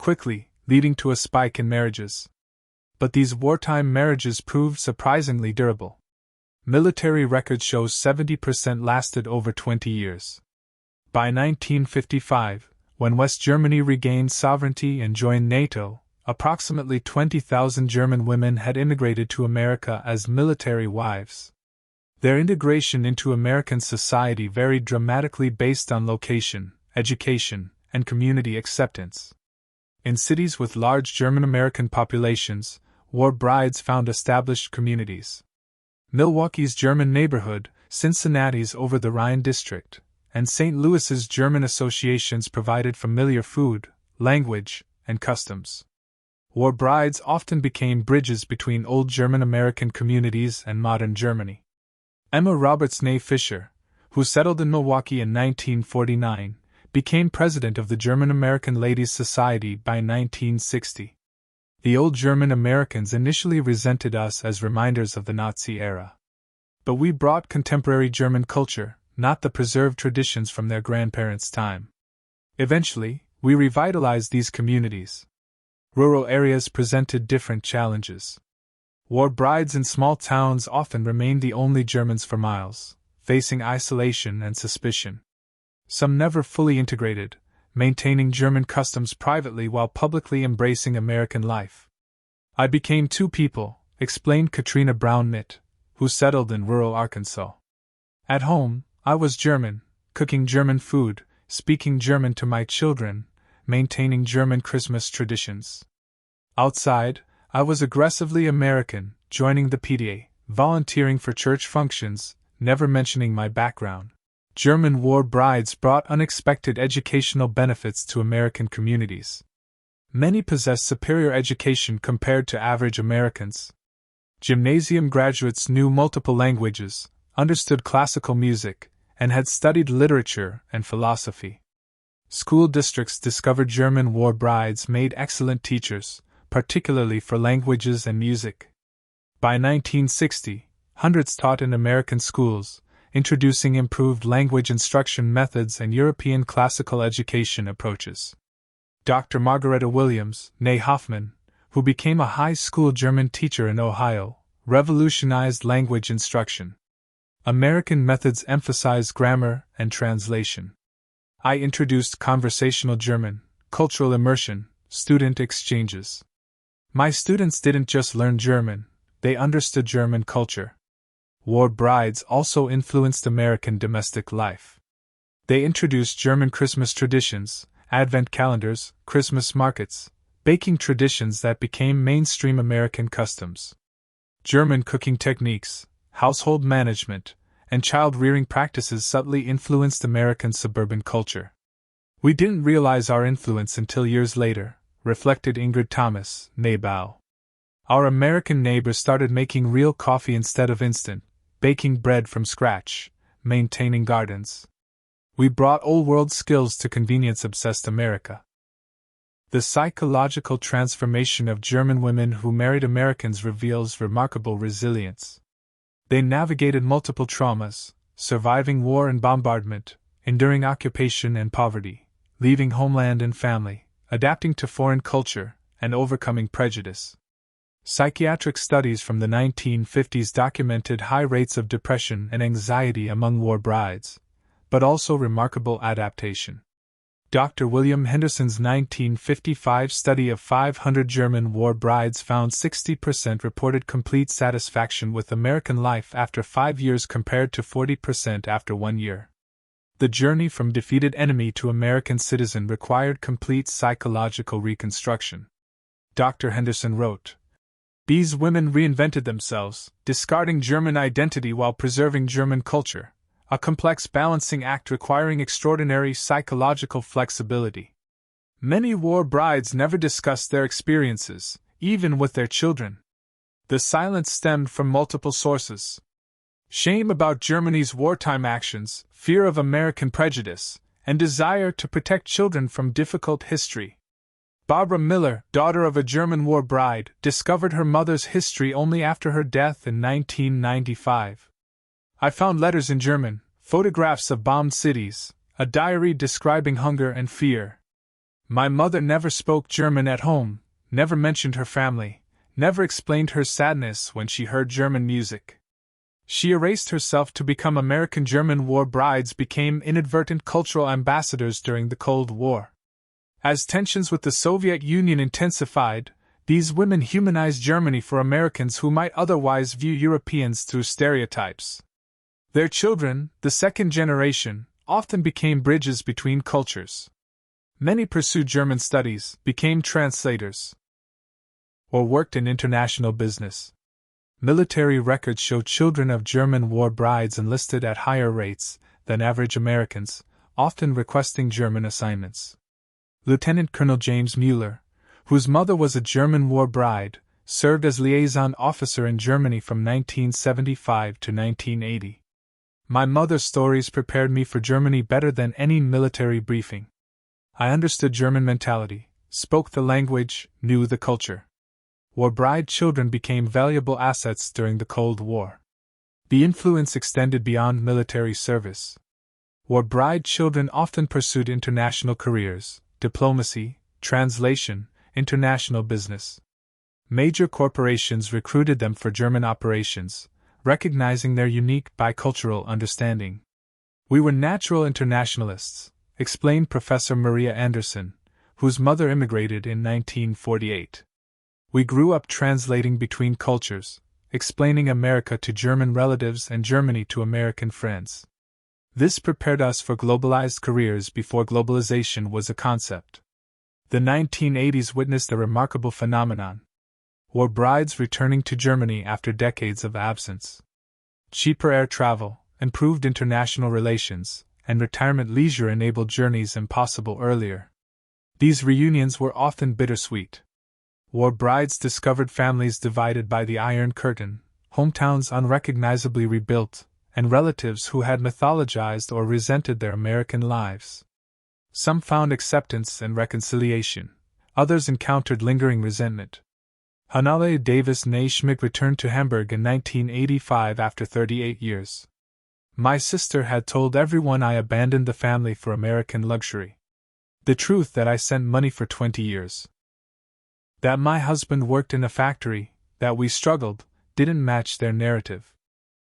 quickly, leading to a spike in marriages. But these wartime marriages proved surprisingly durable. Military records show 70% lasted over 20 years. By 1955, when West Germany regained sovereignty and joined NATO, approximately 20,000 German women had immigrated to America as military wives. Their integration into American society varied dramatically based on location, education, and community acceptance. In cities with large German-American populations, war brides found established communities. Milwaukee's German neighborhood, Cincinnati's over-the-Rhine district, and St. Louis's German associations provided familiar food, language, and customs. War brides often became bridges between old German-American communities and modern Germany. Emma Roberts née Fisher, who settled in Milwaukee in 1949, became president of the German-American Ladies' Society by 1960. The old German Americans initially resented us as reminders of the Nazi era. But we brought contemporary German culture, not the preserved traditions from their grandparents' time. Eventually, we revitalized these communities. Rural areas presented different challenges. War brides in small towns often remained the only Germans for miles, facing isolation and suspicion. Some never fully integrated, maintaining German customs privately while publicly embracing American life. I became two people, explained Katrina Brown-Mitt, who settled in rural Arkansas. At home, I was German, cooking German food, speaking German to my children, maintaining German Christmas traditions. Outside, I was aggressively American, joining the PTA, volunteering for church functions, never mentioning my background. German war brides brought unexpected educational benefits to American communities. Many possessed superior education compared to average Americans. Gymnasium graduates knew multiple languages, understood classical music, and had studied literature and philosophy. School districts discovered German war brides made excellent teachers, particularly for languages and music. By 1960, hundreds taught in American schools, introducing improved language instruction methods and European classical education approaches. Dr. Margaretta Williams, née Hoffman, who became a high school German teacher in Ohio, revolutionized language instruction. American methods emphasize grammar and translation. I introduced conversational German, cultural immersion, student exchanges. My students didn't just learn German, they understood German culture. War brides also influenced American domestic life. They introduced German Christmas traditions, Advent calendars, Christmas markets, baking traditions that became mainstream American customs. German cooking techniques, household management, and child-rearing practices subtly influenced American suburban culture. We didn't realize our influence until years later, reflected Ingrid Thomas, née Bow. Our American neighbors started making real coffee instead of instant, baking bread from scratch, maintaining gardens. We brought old-world skills to convenience-obsessed America. The psychological transformation of German women who married Americans reveals remarkable resilience. They navigated multiple traumas, surviving war and bombardment, enduring occupation and poverty, leaving homeland and family, adapting to foreign culture, and overcoming prejudice. Psychiatric studies from the 1950s documented high rates of depression and anxiety among war brides, but also remarkable adaptation. Dr. William Henderson's 1955 study of 500 German war brides found 60% reported complete satisfaction with American life after 5 years compared to 40% after 1 year. The journey from defeated enemy to American citizen required complete psychological reconstruction. Dr. Henderson wrote, "These women reinvented themselves, discarding German identity while preserving German culture. A complex balancing act requiring extraordinary psychological flexibility. Many war brides never discussed their experiences, even with their children. The silence stemmed from multiple sources. Shame about Germany's wartime actions, fear of American prejudice, and desire to protect children from difficult history. Barbara Miller, daughter of a German war bride, discovered her mother's history only after her death in 1995. I found letters in German, photographs of bombed cities, a diary describing hunger and fear. My mother never spoke German at home, never mentioned her family, never explained her sadness when she heard German music. She erased herself to become American German war brides, became inadvertent cultural ambassadors during the Cold War. As tensions with the Soviet Union intensified, these women humanized Germany for Americans who might otherwise view Europeans through stereotypes. Their children, the second generation, often became bridges between cultures. Many pursued German studies, became translators, or worked in international business. Military records show children of German war brides enlisted at higher rates than average Americans, often requesting German assignments. Lieutenant Colonel James Mueller, whose mother was a German war bride, served as liaison officer in Germany from 1975 to 1980. My mother's stories prepared me for Germany better than any military briefing. I understood German mentality, spoke the language, knew the culture. War bride children became valuable assets during the Cold War. The influence extended beyond military service. War bride children often pursued international careers, diplomacy, translation, international business. Major corporations recruited them for German operations, recognizing their unique bicultural understanding. We were natural internationalists, explained Professor Maria Anderson, whose mother immigrated in 1948. We grew up translating between cultures, explaining America to German relatives and Germany to American friends. This prepared us for globalized careers before globalization was a concept. The 1980s witnessed a remarkable phenomenon: war brides returning to Germany after decades of absence. Cheaper air travel, improved international relations, and retirement leisure enabled journeys impossible earlier. These reunions were often bittersweet. War brides discovered families divided by the Iron Curtain, hometowns unrecognizably rebuilt, and relatives who had mythologized or resented their American lives. Some found acceptance and reconciliation, others encountered lingering resentment. Hannale Davis Naismith returned to Hamburg in 1985 after 38 years. My sister had told everyone I abandoned the family for American luxury. The truth that I sent money for 20 years. That my husband worked in a factory, that we struggled, didn't match their narrative.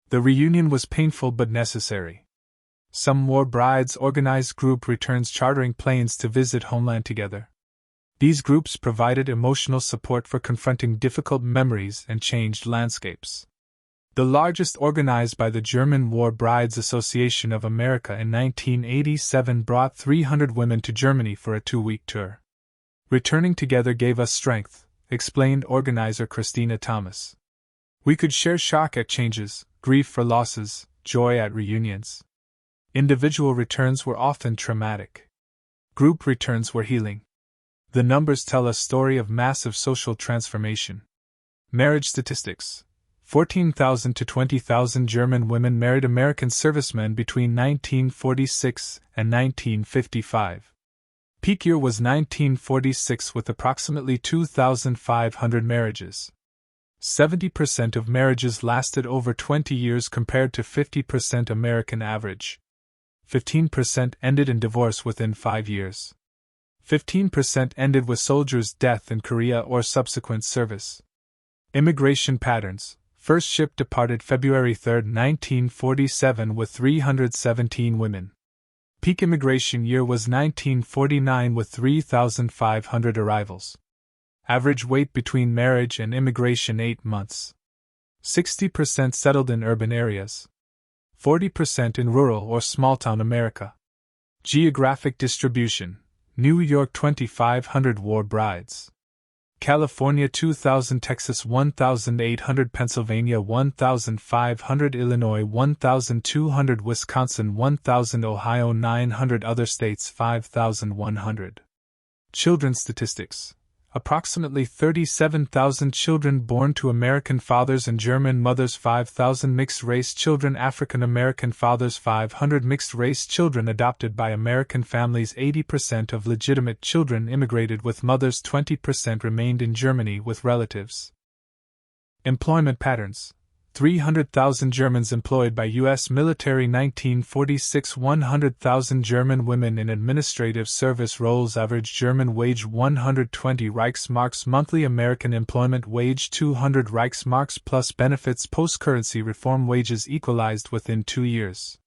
The reunion was painful but necessary. Some war brides organized group returns, chartering planes to visit homeland together. These groups provided emotional support for confronting difficult memories and changed landscapes. The largest, organized by the German War Brides Association of America in 1987, brought 300 women to Germany for a 2-week tour. Returning together gave us strength, explained organizer Christina Thomas. We could share shock at changes, grief for losses, joy at reunions. Individual returns were often traumatic. Group returns were healing. The numbers tell a story of massive social transformation. Marriage statistics: 14,000 to 20,000 German women married American servicemen between 1946 and 1955. Peak year was 1946 with approximately 2,500 marriages. 70% of marriages lasted over 20 years compared to 50% American average. 15% ended in divorce within 5 years. 15% ended with soldiers' death in Korea or subsequent service. Immigration patterns: first ship departed February 3, 1947 with 317 women. Peak immigration year was 1949 with 3,500 arrivals. Average wait between marriage and immigration 8 months. 60% settled in urban areas. 40% in rural or small-town America. Geographic distribution: New York 2,500 war brides. California 2,000, Texas 1,800, Pennsylvania 1,500, Illinois 1,200, Wisconsin 1,000, Ohio 900, other states 5,100. Children's statistics: approximately 37,000 children born to American fathers and German mothers, 5,000 mixed-race children, African American fathers, 500 mixed-race children adopted by American families, 80% of legitimate children immigrated with mothers, 20% remained in Germany with relatives. Employment patterns: 300,000 Germans employed by U.S. military. 1946 100,000 German women in administrative service roles. Average German wage 120 Reichsmarks monthly. American employment wage 200 Reichsmarks plus benefits. Post-currency reform. Wages equalized within 2 years.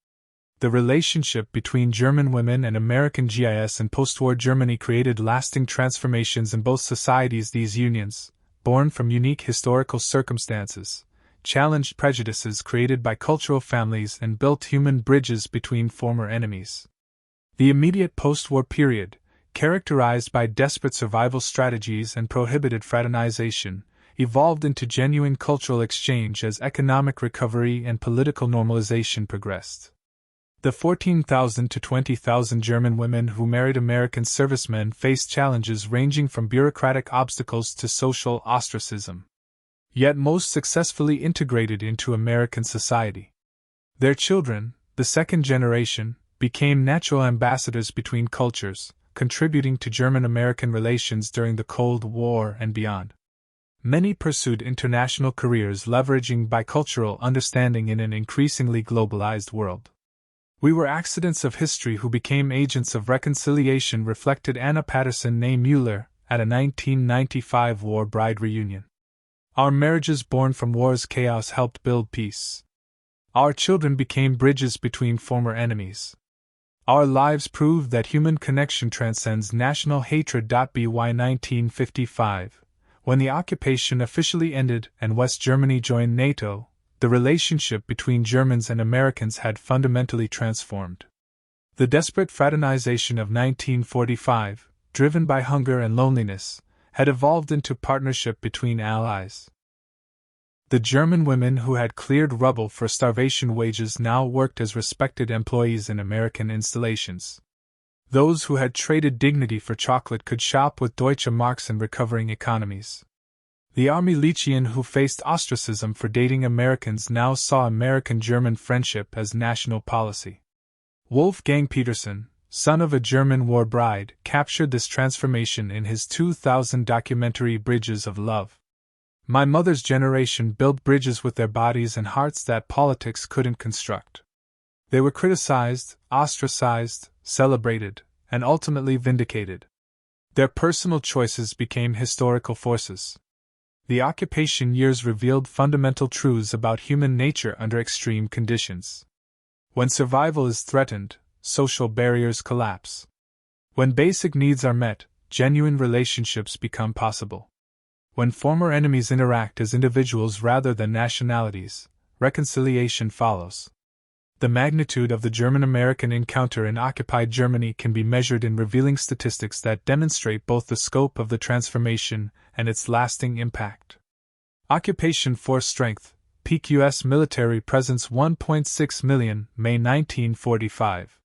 The relationship between German women and American GIs in post-war Germany created lasting transformations in both societies. These unions, born from unique historical circumstances, challenged prejudices created by cultural families and built human bridges between former enemies. The immediate post-war period, characterized by desperate survival strategies and prohibited fraternization, evolved into genuine cultural exchange as economic recovery and political normalization progressed. The 14,000 to 20,000 German women who married American servicemen faced challenges ranging from bureaucratic obstacles to social ostracism, yet most successfully integrated into American society. Their children, the second generation, became natural ambassadors between cultures, contributing to German-American relations during the Cold War and beyond. Many pursued international careers leveraging bicultural understanding in an increasingly globalized world. We were accidents of history who became agents of reconciliation, reflected Anna Patterson née Mueller at a 1995 war bride reunion. Our marriages born from war's chaos helped build peace. Our children became bridges between former enemies. Our lives proved that human connection transcends national hatred. By 1955, when the occupation officially ended and West Germany joined NATO, the relationship between Germans and Americans had fundamentally transformed. The desperate fraternization of 1945, driven by hunger and loneliness, had evolved into partnership between allies. The German women who had cleared rubble for starvation wages now worked as respected employees in American installations. Those who had traded dignity for chocolate could shop with Deutsche Marks in recovering economies. The army Lechian who faced ostracism for dating Americans now saw American-German friendship as national policy. Wolfgang Petersen, son of a German war bride, captured this transformation in his 2000 documentary Bridges of Love. My mother's generation built bridges with their bodies and hearts that politics couldn't construct. They were criticized, ostracized, celebrated, and ultimately vindicated. Their personal choices became historical forces. The occupation years revealed fundamental truths about human nature under extreme conditions. When survival is threatened, social barriers collapse. When basic needs are met, genuine relationships become possible. When former enemies interact as individuals rather than nationalities, reconciliation follows. The magnitude of the German-American encounter in occupied Germany can be measured in revealing statistics that demonstrate both the scope of the transformation and its lasting impact. Occupation force strength, peak U.S. military presence 1.6 million, May 1945.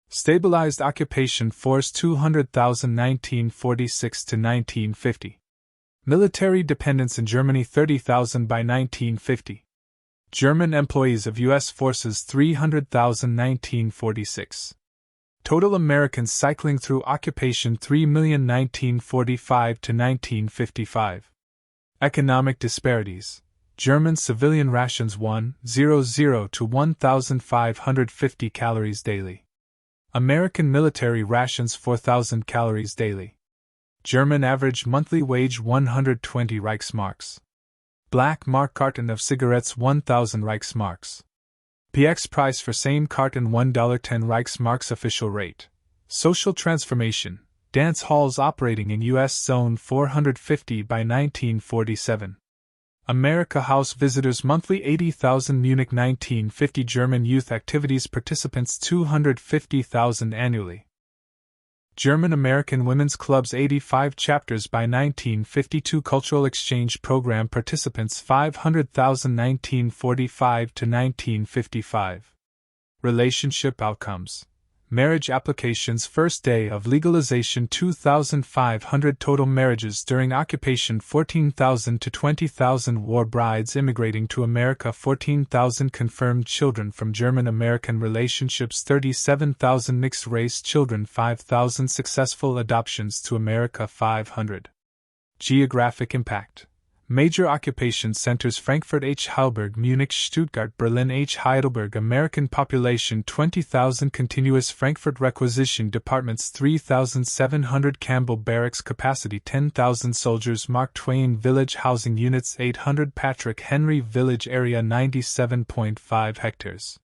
Stabilized occupation force 200,000 1946 to 1950. Military dependents in Germany 30,000 by 1950. German employees of U.S. forces 300,000 1946. Total Americans cycling through occupation 3 million 1945 to 1955. Economic disparities. German civilian rations 1,000 to 1,550 calories daily. American military rations 4,000 calories daily. German average monthly wage 120 Reichsmarks. Black mark carton of cigarettes 1,000 Reichsmarks. PX price for same carton $1.10 Reichsmarks. Official rate. Social transformation. Dance halls operating in U.S. Zone 450 by 1947. America House visitors monthly 80,000 Munich 1950 German youth activities participants 250,000 annually. German-American Women's Clubs 85 chapters by 1952 Cultural Exchange Program participants 500,000 1945 to 1955. Relationship outcomes. Marriage applications first day of legalization 2,500 total marriages during occupation 14,000 to 20,000 war brides immigrating to America 14,000 confirmed children from German-American relationships 37,000 mixed-race children 5,000 successful adoptions to America 500. Geographic impact. Major occupation centers: Frankfurt H. Heidelberg, Munich, Stuttgart, Berlin H. Heidelberg. American population 20,000. Continuous Frankfurt Requisition Departments 3,700. Campbell Barracks capacity 10,000 soldiers. Mark Twain Village Housing Units 800. Patrick Henry Village area 97.5 hectares.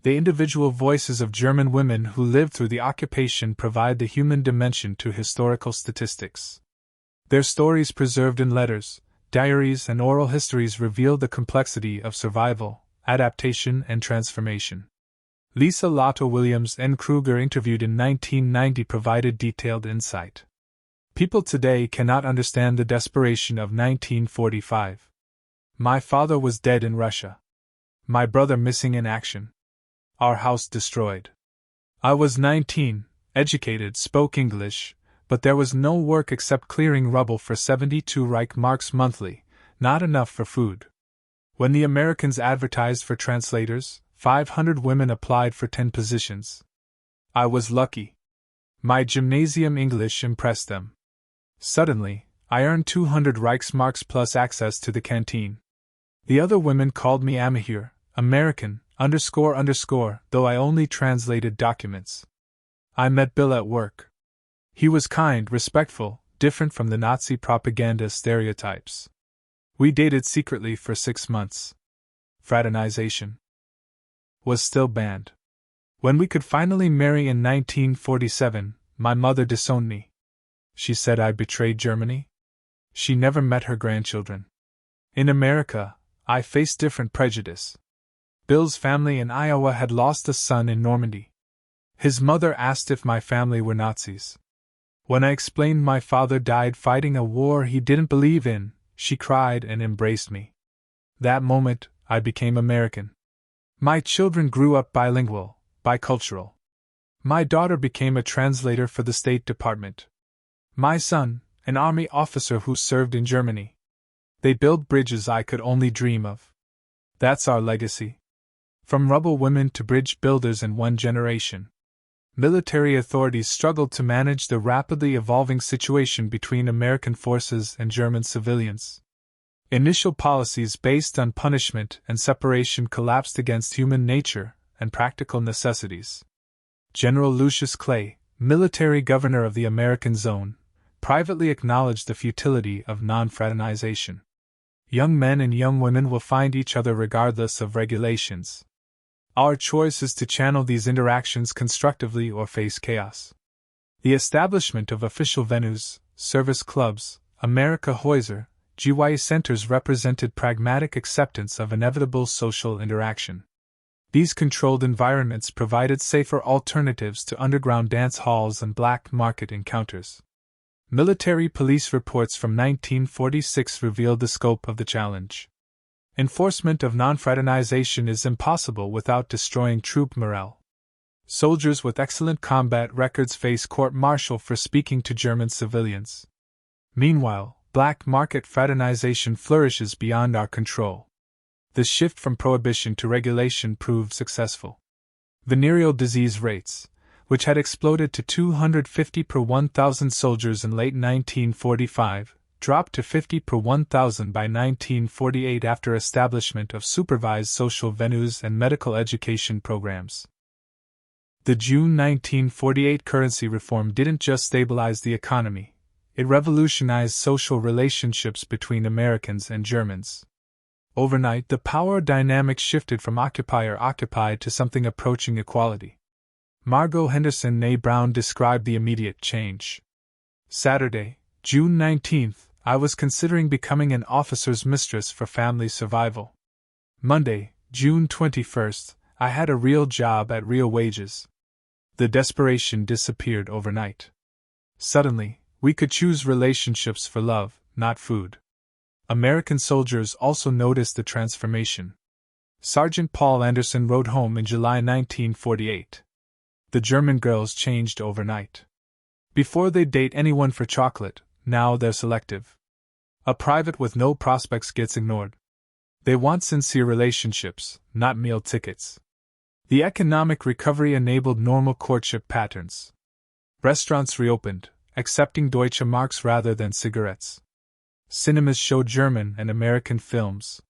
The individual voices of German women who lived through the occupation provide the human dimension to historical statistics. Their stories, preserved in letters, diaries, and oral histories, reveal the complexity of survival, adaptation, and transformation. Lisa Lotto Williams N. Kruger, interviewed in 1990, provided detailed insight. People today cannot understand the desperation of 1945. My father was dead in Russia. My brother missing in action. Our house destroyed. I was 19, educated, spoke English, but there was no work except clearing rubble for 72 Reich marks monthly, not enough for food. When the Americans advertised for translators, 500 women applied for 10 positions. I was lucky. My gymnasium English impressed them. Suddenly, I earned 200 Reichsmarks plus access to the canteen. The other women called me amateur, American, __, though I only translated documents. I met Bill at work. He was kind, respectful, different from the Nazi propaganda stereotypes. We dated secretly for 6 months. Fraternization was still banned. When we could finally marry in 1947, my mother disowned me. She said I betrayed Germany. She never met her grandchildren. In America, I faced different prejudice. Bill's family in Iowa had lost a son in Normandy. His mother asked if my family were Nazis. When I explained my father died fighting a war he didn't believe in, she cried and embraced me. That moment, I became American. My children grew up bilingual, bicultural. My daughter became a translator for the State Department. My son, an army officer who served in Germany. They built bridges I could only dream of. That's our legacy. From rubble women to bridge builders in one generation. Military authorities struggled to manage the rapidly evolving situation between American forces and German civilians. Initial policies based on punishment and separation collapsed against human nature and practical necessities. General Lucius Clay, military governor of the American Zone, privately acknowledged the futility of non-fraternization. Young men and young women will find each other regardless of regulations. Our choice is to channel these interactions constructively or face chaos. The establishment of official venues, service clubs, America Häuser, GIs centers represented pragmatic acceptance of inevitable social interaction. These controlled environments provided safer alternatives to underground dance halls and black market encounters. Military police reports from 1946 revealed the scope of the challenge. Enforcement of non-fraternization is impossible without destroying troop morale. Soldiers with excellent combat records face court-martial for speaking to German civilians. Meanwhile, black market fraternization flourishes beyond our control. The shift from prohibition to regulation proved successful. Venereal disease rates, which had exploded to 250 per 1,000 soldiers in late 1945, dropped to 50 per 1,000 by 1948 after establishment of supervised social venues and medical education programs. The June 1948 currency reform didn't just stabilize the economy, it revolutionized social relationships between Americans and Germans. Overnight, the power dynamic shifted from occupier-occupied to something approaching equality. Margot Henderson née Brown described the immediate change. Saturday, June 19th, I was considering becoming an officer's mistress for family survival. Monday, June 21st, I had a real job at real wages. The desperation disappeared overnight. Suddenly, we could choose relationships for love, not food. American soldiers also noticed the transformation. Sergeant Paul Anderson wrote home in July 1948. The German girls changed overnight. Before they'd date anyone for chocolate, now they're selective. A private with no prospects gets ignored. They want sincere relationships, not meal tickets. The economic recovery enabled normal courtship patterns. Restaurants reopened, accepting Deutsche Marks rather than cigarettes. Cinemas showed German and American films.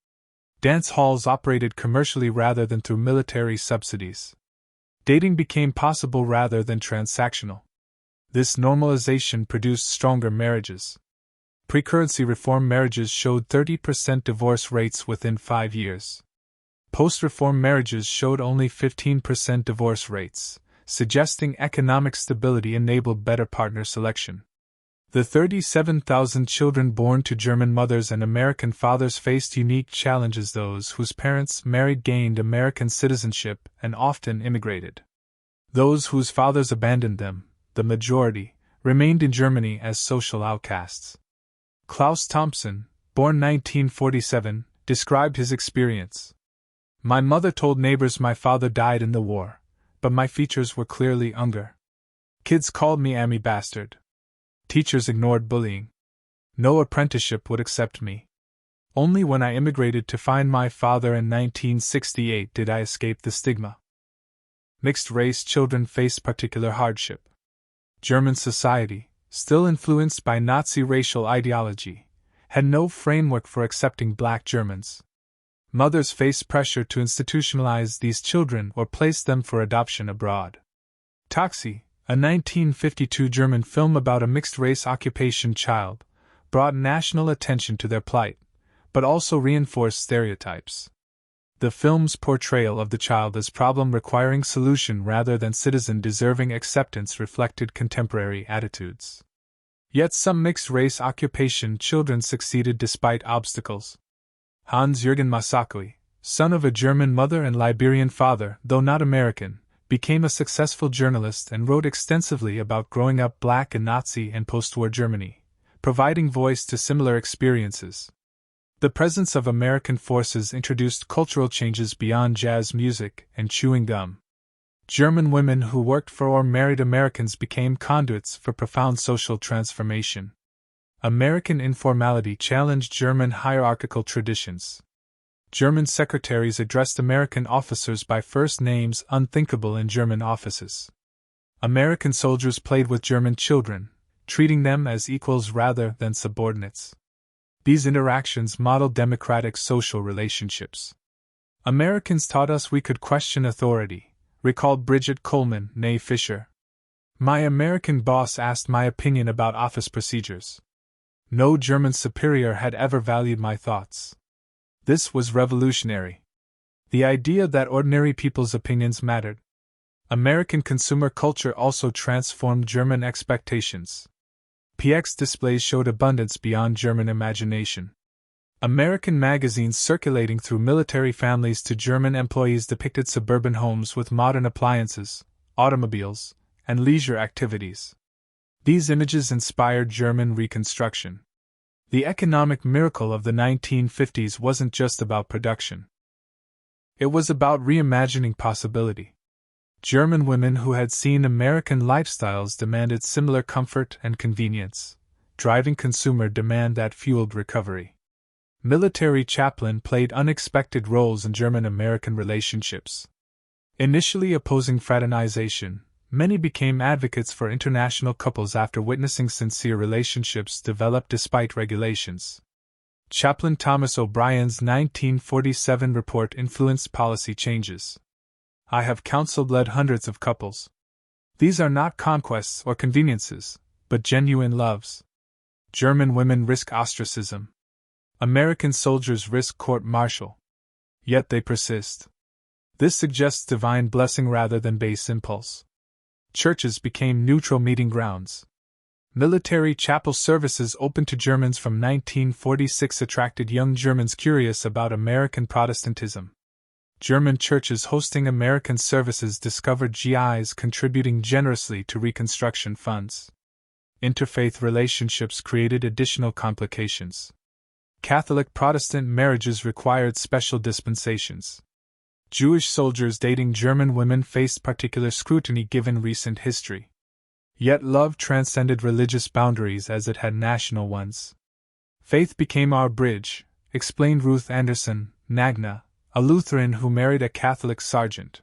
Dance halls operated commercially rather than through military subsidies. Dating became possible rather than transactional. This normalization produced stronger marriages. Pre-currency reform marriages showed 30% divorce rates within 5 years. Post-reform marriages showed only 15% divorce rates, suggesting economic stability enabled better partner selection. The 37,000 children born to German mothers and American fathers faced unique challenges. Those whose parents married gained American citizenship and often immigrated. Those whose fathers abandoned them, the majority, remained in Germany as social outcasts. Klaus Thompson, born 1947, described his experience. My mother told neighbors my father died in the war, but my features were clearly Unger. Kids called me Ammy bastard. Teachers ignored bullying. No apprenticeship would accept me. Only when I immigrated to find my father in 1968 did I escape the stigma. Mixed-race children faced particular hardship. German society, still influenced by Nazi racial ideology, had no framework for accepting black Germans. Mothers faced pressure to institutionalize these children or place them for adoption abroad. Taxi, a 1952 German film about a mixed-race occupation child, brought national attention to their plight, but also reinforced stereotypes. The film's portrayal of the child as problem requiring solution rather than citizen deserving acceptance reflected contemporary attitudes. Yet some mixed-race occupation children succeeded despite obstacles. Hans-Jürgen Masakoi, son of a German mother and Liberian father, though not American, became a successful journalist and wrote extensively about growing up black in Nazi and post-war Germany, providing voice to similar experiences. The presence of American forces introduced cultural changes beyond jazz music and chewing gum. German women who worked for or married Americans became conduits for profound social transformation. American informality challenged German hierarchical traditions. German secretaries addressed American officers by first names unthinkable in German offices. American soldiers played with German children, treating them as equals rather than subordinates. These interactions modeled democratic social relationships. Americans taught us we could question authority, recalled Bridget Coleman, née Fisher. My American boss asked my opinion about office procedures. No German superior had ever valued my thoughts. This was revolutionary. The idea that ordinary people's opinions mattered. American consumer culture also transformed German expectations. PX displays showed abundance beyond German imagination. American magazines circulating through military families to German employees depicted suburban homes with modern appliances, automobiles, and leisure activities. These images inspired German Reconstruction. The economic miracle of the 1950s wasn't just about production. It was about reimagining possibility. German women who had seen American lifestyles demanded similar comfort and convenience, driving consumer demand that fueled recovery. Military chaplain played unexpected roles in German-American relationships. Initially opposing fraternization, many became advocates for international couples after witnessing sincere relationships develop despite regulations. Chaplain Thomas O'Brien's 1947 report influenced policy changes. I have counsel-led hundreds of couples. These are not conquests or conveniences, but genuine loves. German women risk ostracism. American soldiers risk court-martial. Yet they persist. This suggests divine blessing rather than base impulse. Churches became neutral meeting grounds. Military chapel services open to Germans from 1946 attracted young Germans curious about American Protestantism. German churches hosting American services discovered GIs contributing generously to Reconstruction funds. Interfaith relationships created additional complications. Catholic-Protestant marriages required special dispensations. Jewish soldiers dating German women faced particular scrutiny given recent history. Yet love transcended religious boundaries as it had national ones. Faith became our bridge, explained Ruth Anderson, Nagna, a Lutheran who married a Catholic sergeant.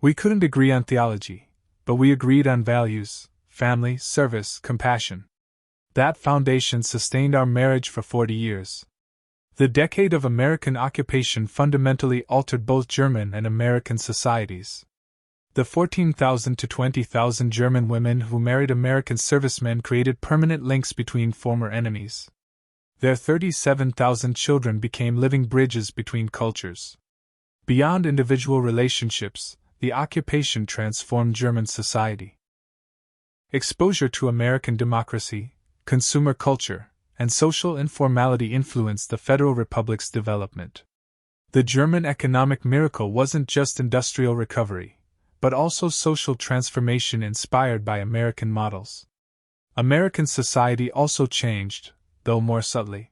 We couldn't agree on theology, but we agreed on values, family, service, compassion. That foundation sustained our marriage for 40 years. The decade of American occupation fundamentally altered both German and American societies. The 14,000 to 20,000 German women who married American servicemen created permanent links between former enemies. Their 37,000 children became living bridges between cultures. Beyond individual relationships, the occupation transformed German society. Exposure to American democracy, consumer culture, and social informality influenced the Federal Republic's development. The German economic miracle wasn't just industrial recovery, but also social transformation inspired by American models. American society also changed, though more subtly.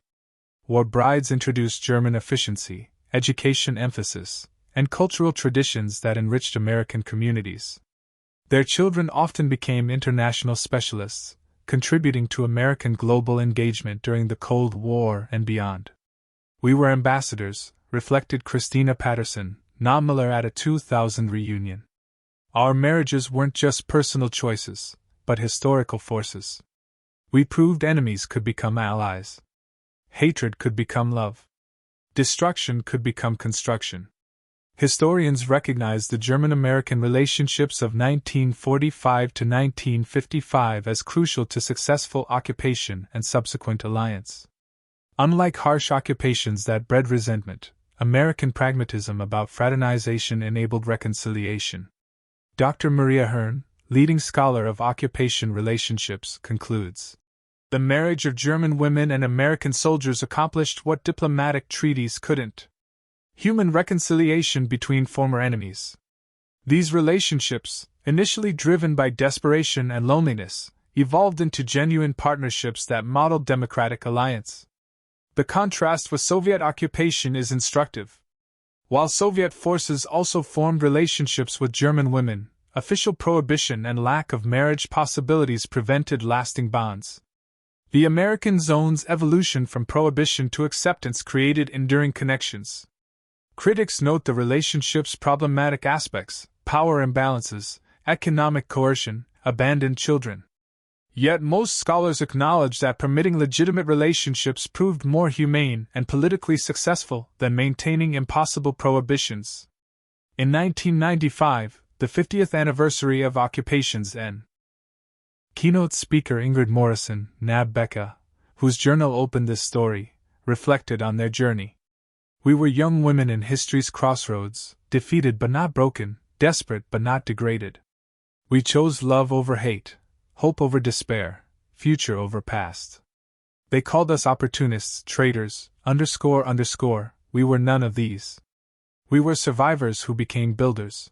War brides introduced German efficiency, education emphasis, and cultural traditions that enriched American communities. Their children often became international specialists, contributing to American global engagement during the Cold War and beyond. We were ambassadors, reflected Christina Patterson, not Miller at a 2000 reunion. Our marriages weren't just personal choices, but historical forces. We proved enemies could become allies. Hatred could become love. Destruction could become construction. Historians recognize the German-American relationships of 1945 to 1955 as crucial to successful occupation and subsequent alliance. Unlike harsh occupations that bred resentment, American pragmatism about fraternization enabled reconciliation. Dr. Maria Hearn, leading scholar of occupation relationships, concludes, "The marriage of German women and American soldiers accomplished what diplomatic treaties couldn't: human reconciliation between former enemies. These relationships, initially driven by desperation and loneliness, evolved into genuine partnerships that modeled democratic alliance." The contrast with Soviet occupation is instructive. While Soviet forces also formed relationships with German women, official prohibition and lack of marriage possibilities prevented lasting bonds. The American zone's evolution from prohibition to acceptance created enduring connections. Critics note the relationship's problematic aspects: power imbalances, economic coercion, abandoned children. Yet most scholars acknowledge that permitting legitimate relationships proved more humane and politically successful than maintaining impossible prohibitions. In 1995, the 50th anniversary of occupation's end, keynote speaker Ingrid Morrison, nab Becca, whose journal opened this story, reflected on their journey. "We were young women in history's crossroads, defeated but not broken, desperate but not degraded. We chose love over hate, hope over despair, future over past. They called us opportunists, traitors, __. We were none of these. We were survivors who became builders.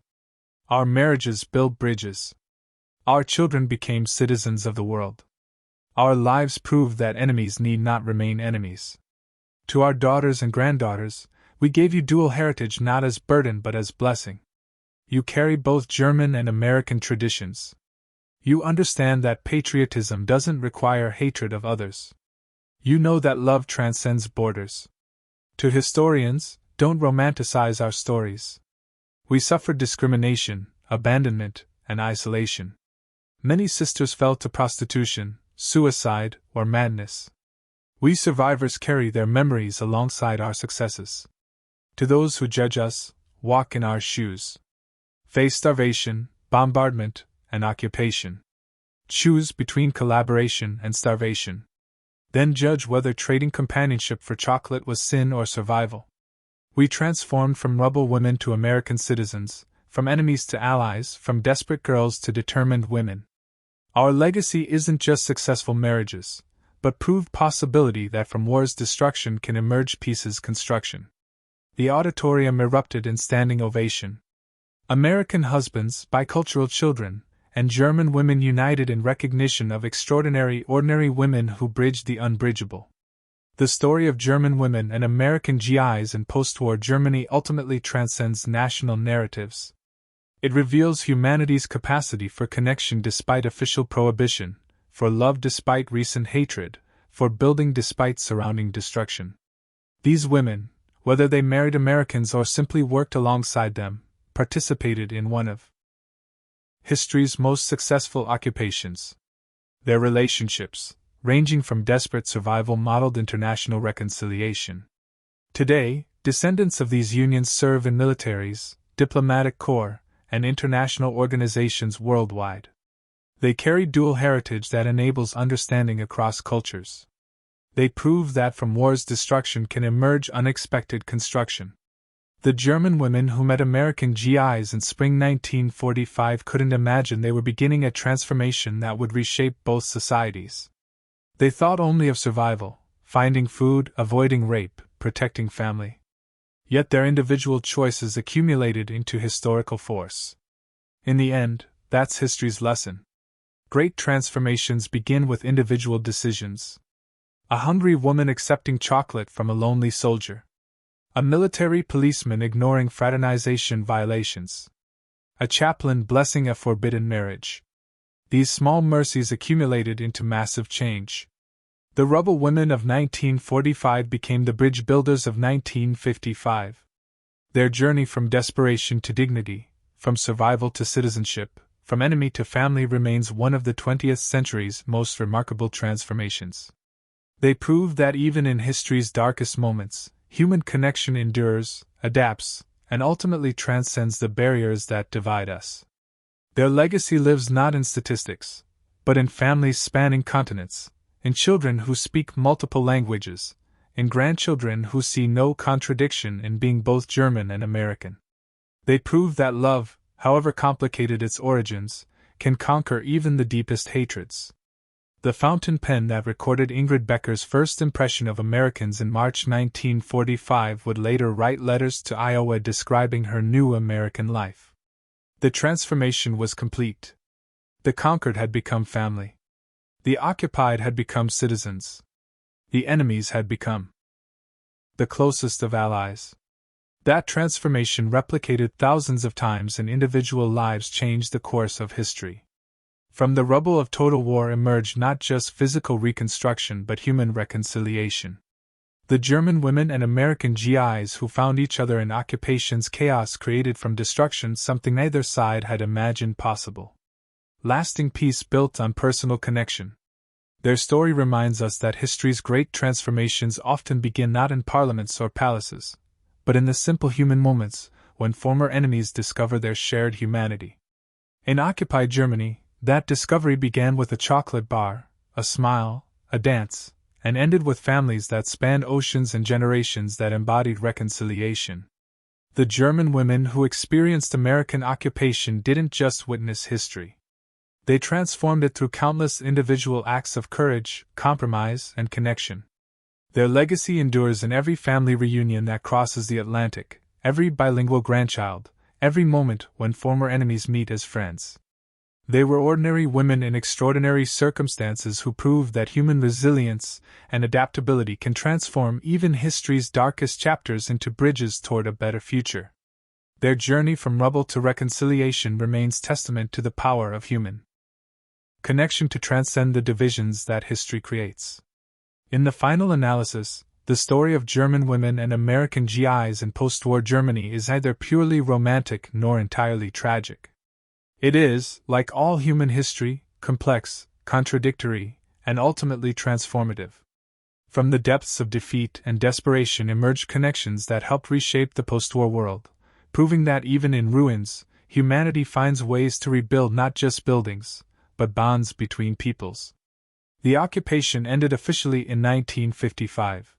Our marriages built bridges. Our children became citizens of the world. Our lives proved that enemies need not remain enemies. To our daughters and granddaughters, we gave you dual heritage not as burden but as blessing. You carry both German and American traditions. You understand that patriotism doesn't require hatred of others. You know that love transcends borders. To historians, don't romanticize our stories. We suffered discrimination, abandonment, and isolation. Many sisters fell to prostitution, suicide, or madness. We survivors carry their memories alongside our successes. To those who judge us, walk in our shoes. Face starvation, bombardment, and occupation. Choose between collaboration and starvation. Then judge whether trading companionship for chocolate was sin or survival. We transformed from rubble women to American citizens, from enemies to allies, from desperate girls to determined women. Our legacy isn't just successful marriages, but proved possibility that from war's destruction can emerge peace's construction. The auditorium erupted in standing ovation. American husbands, bicultural children, and German women united in recognition of extraordinary ordinary women who bridged the unbridgeable. The story of German women and American GIs in post-war Germany ultimately transcends national narratives. It reveals humanity's capacity for connection despite official prohibition, for love despite recent hatred, for building despite surrounding destruction. These women, whether they married Americans or simply worked alongside them, participated in one of history's most successful occupations. Their relationships, ranging from desperate survival modeled international reconciliation. Today, descendants of these unions serve in militaries, diplomatic corps, and international organizations worldwide. They carry dual heritage that enables understanding across cultures. They prove that from war's destruction can emerge unexpected construction. The German women who met American GIs in spring 1945 couldn't imagine they were beginning a transformation that would reshape both societies. They thought only of survival, finding food, avoiding rape, protecting family. Yet their individual choices accumulated into historical force. In the end, that's history's lesson. Great transformations begin with individual decisions. A hungry woman accepting chocolate from a lonely soldier. A military policeman ignoring fraternization violations. A chaplain blessing a forbidden marriage. These small mercies accumulated into massive change. The rubble women of 1945 became the bridge builders of 1955. Their journey from desperation to dignity, from survival to citizenship, from enemy to family remains one of the 20th century's most remarkable transformations. They prove that even in history's darkest moments, human connection endures, adapts, and ultimately transcends the barriers that divide us. Their legacy lives not in statistics, but in families spanning continents, in children who speak multiple languages, in grandchildren who see no contradiction in being both German and American. They prove that love, however complicated its origins, can conquer even the deepest hatreds. The fountain pen that recorded Ingrid Becker's first impression of Americans in March 1945 would later write letters to Iowa describing her new American life. The transformation was complete. The conquered had become family. The occupied had become citizens. The enemies had become the closest of allies. That transformation, replicated thousands of times in individual lives, changed the course of history. From the rubble of total war emerged not just physical reconstruction but human reconciliation. The German women and American GIs who found each other in occupation's chaos created from destruction something neither side had imagined possible. Lasting peace built on personal connection. Their story reminds us that history's great transformations often begin not in parliaments or palaces, but in the simple human moments when former enemies discover their shared humanity. In occupied Germany, that discovery began with a chocolate bar, a smile, a dance, and ended with families that spanned oceans and generations that embodied reconciliation. The German women who experienced American occupation didn't just witness history. They transformed it through countless individual acts of courage, compromise, and connection. Their legacy endures in every family reunion that crosses the Atlantic, every bilingual grandchild, every moment when former enemies meet as friends. They were ordinary women in extraordinary circumstances who proved that human resilience and adaptability can transform even history's darkest chapters into bridges toward a better future. Their journey from rubble to reconciliation remains testament to the power of human connection to transcend the divisions that history creates. In the final analysis, the story of German women and American GIs in post-war Germany is neither purely romantic nor entirely tragic. It is, like all human history, complex, contradictory, and ultimately transformative. From the depths of defeat and desperation emerged connections that helped reshape the post-war world, proving that even in ruins, humanity finds ways to rebuild not just buildings, but bonds between peoples. The occupation ended officially in 1955.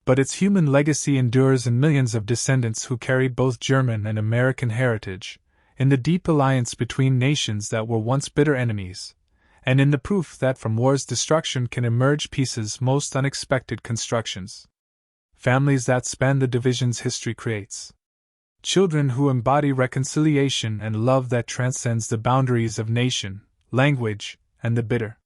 But its human legacy endures in millions of descendants who carry both German and American heritage, in the deep alliance between nations that were once bitter enemies, and in the proof that from war's destruction can emerge peace's most unexpected constructions. Families that span the divisions history creates. Children who embody reconciliation and love that transcends the boundaries of nation, language, and the bitter.